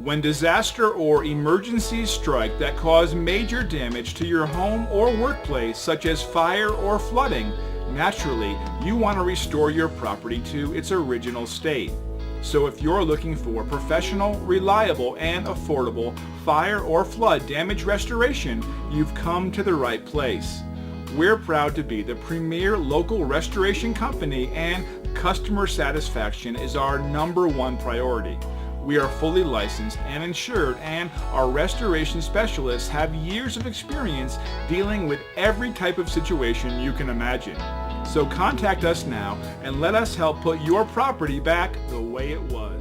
When disaster or emergencies strike that cause major damage to your home or workplace, such as fire or flooding, naturally, you want to restore your property to its original state. So if you're looking for professional, reliable, and affordable fire or flood damage restoration, you've come to the right place. We're proud to be the premier local restoration company, and customer satisfaction is our #1 priority. We are fully licensed and insured, and our restoration specialists have years of experience dealing with every type of situation you can imagine. So contact us now and let us help put your property back the way it was.